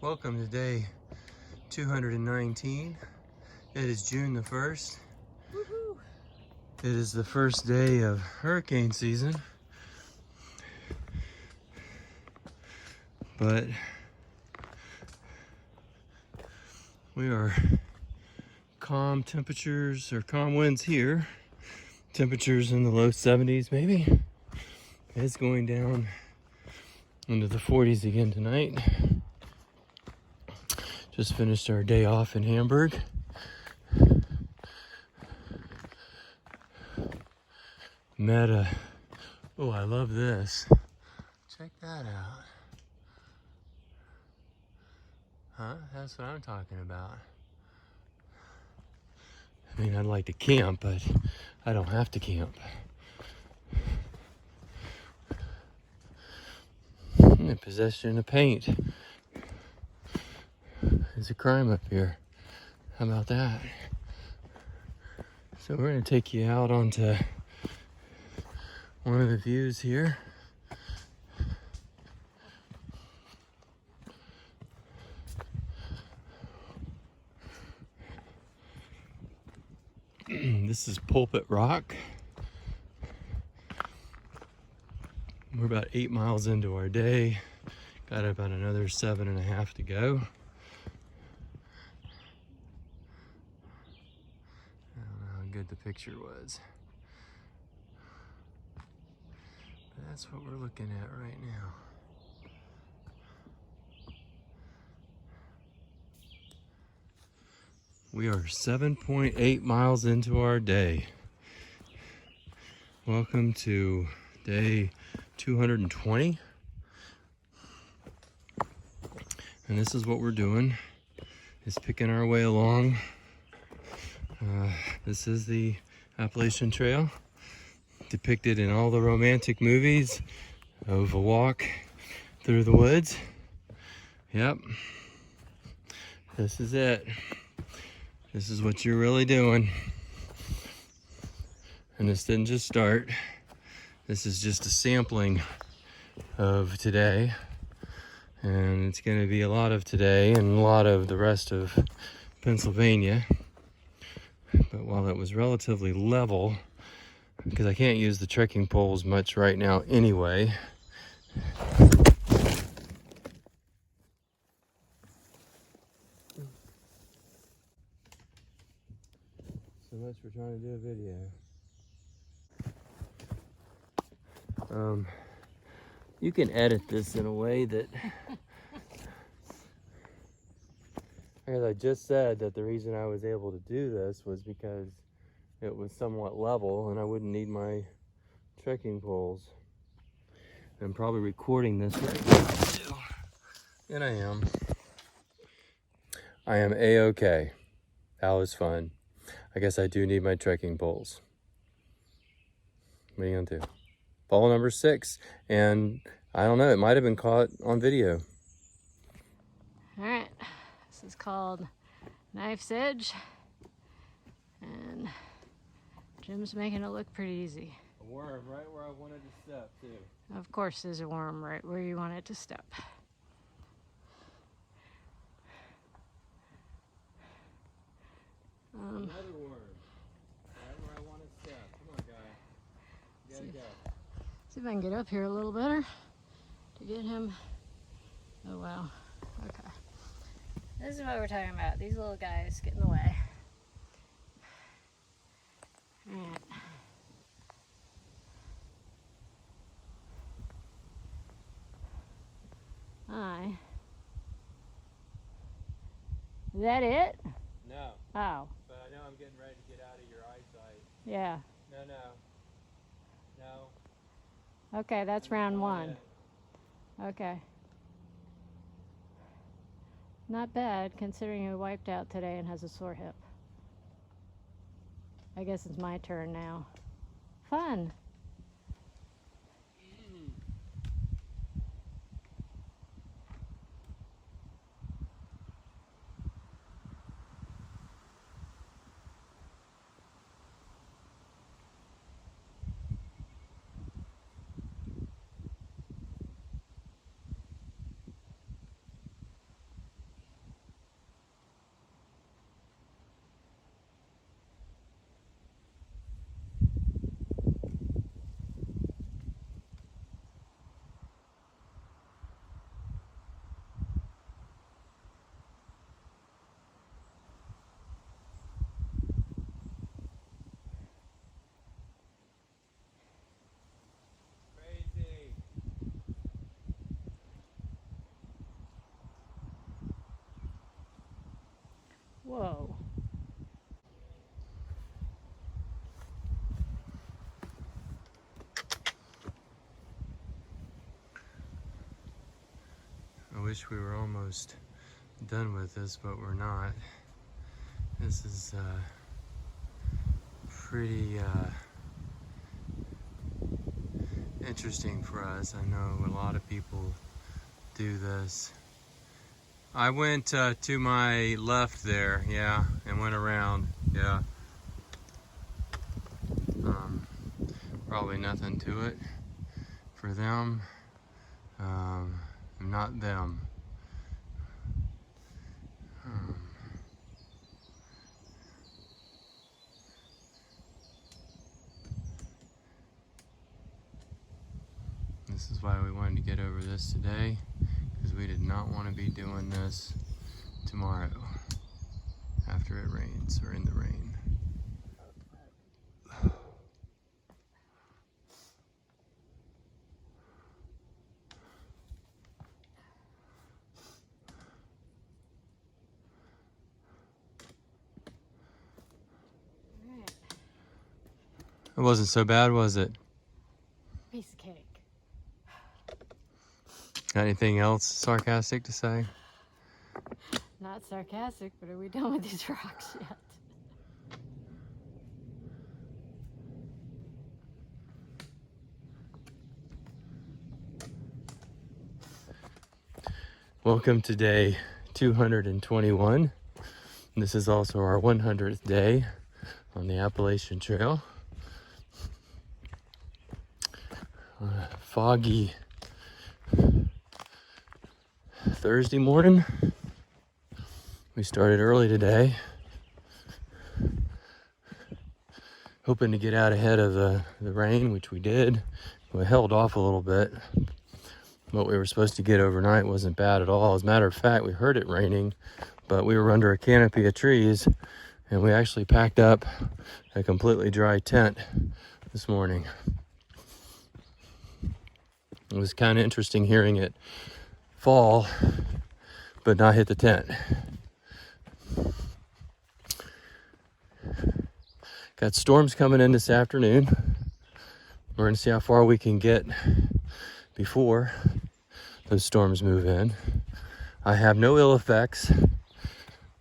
Welcome to day 219. It is June the 1st. Woohoo! It is the first day of hurricane season. But we are calm temperatures or calm winds here. Temperatures in the low 70s maybe. It's going down into the 40s again tonight. Just finished our day off in Hamburg. Oh, I love this. Check that out. Huh? That's what I'm talking about. I mean, I'd like to camp, but I don't have to camp. Possession of paint is a crime up here. How about that? So we're gonna take you out onto one of the views here. This is Pulpit Rock. We're about 8 miles into our day. Got about another 7.5 to go. I don't know how good the picture was. But that's what we're looking at right now. We are 7.8 miles into our day. Welcome to day 220. And this is what we're doing, is picking our way along. This is the Appalachian Trail, depicted in all the romantic movies of a walk through the woods. Yep, this is it. This is what you're really doing. And this didn't just start. This is just a sampling of today. And it's going to be a lot of today and a lot of the rest of Pennsylvania. But while it was relatively level, because I can't use the trekking poles much right now anyway. So much for trying to do a video. You can edit this in a way that, as I just said, that the reason I was able to do this was because it was somewhat level and I wouldn't need my trekking poles. I'm probably recording this right now too. And I am. I am A-okay. That was fun. I guess I do need my trekking poles. What are you gonna do? Ball number 6, and I don't know, it might have been caught on video. All right, this is called Knife's Edge, and Jim's making it look pretty easy. A worm right where I wanted to step too. Of course there's a worm right where you want it to step. Another worm right where I want to step. Come on, guy. You gotta go. See if I can get up here a little better to get him. Oh wow. Okay. This is what we're talking about. These little guys get in the way. Alright. Is that it? No. Oh. But I know I'm getting ready to get out of your eyesight. Yeah. No. Okay, that's round 1. Okay. Not bad, considering you wiped out today and has a sore hip. I guess it's my turn now. Fun. Whoa. I wish we were almost done with this, but we're not. This is pretty interesting for us. I know a lot of people do this. I went to my left there, yeah, and went around, yeah. Probably nothing to it for them. Not them. This is why we wanted to get over this today, because we did not want to be doing this tomorrow after it rains or in the rain. It wasn't so bad, was it? Piece of cake. Got anything else sarcastic to say? Not sarcastic, but are we done with these rocks yet? Welcome to day 221. This is also our 100th day on the Appalachian Trail. Foggy Thursday morning. We started early today, hoping to get out ahead of the rain, which we did. We held off a little bit. What we were supposed to get overnight wasn't bad at all. As a matter of fact, we heard it raining, but we were under a canopy of trees, and we actually packed up a completely dry tent this morning. It was kind of interesting hearing it fall, but not hit the tent. Got storms coming in this afternoon. We're gonna see how far we can get before those storms move in. I have no ill effects.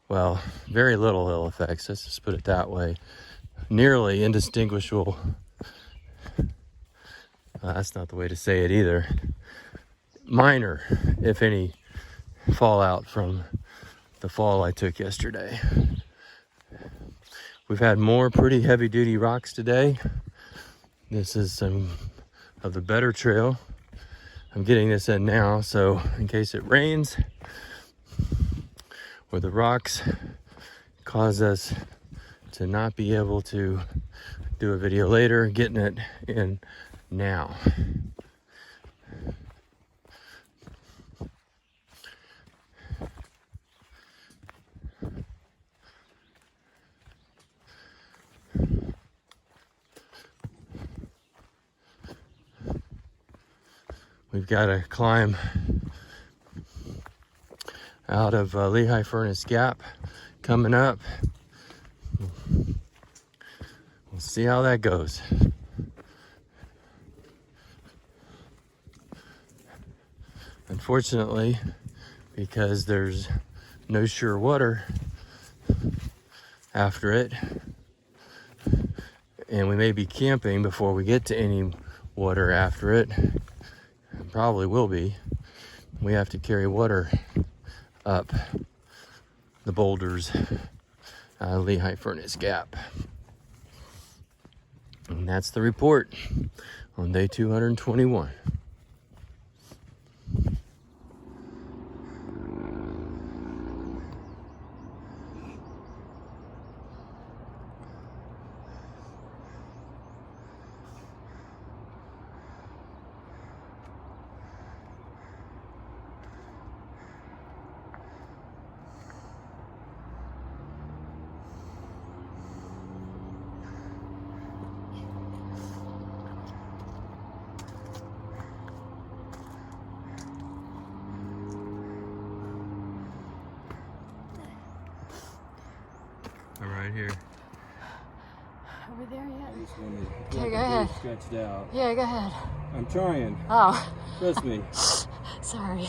Well, very little ill effects, let's just put it that way. Nearly indistinguishable. That's not the way to say it either. Minor, if any, fallout from the fall I took yesterday. We've had more pretty heavy duty rocks today. This is some of the better trail. I'm getting this in now, so in case it rains or the rocks cause us to not be able to do a video later, getting it in now. We've got to climb out of Lehigh Furnace Gap coming up. We'll see how that goes. Unfortunately, because there's no sure water after it, and we may be camping before we get to any water after it, probably will be, we have to carry water up the boulders, Lehigh Furnace Gap. And that's the report on day 221. I'm right here. Are we there yet? This one is Okay, go ahead. stretched out. Yeah, go ahead. I'm trying. Oh, Trust me. sorry.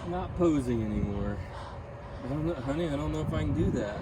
I'm not posing anymore. I don't know, honey, I don't know if I can do that.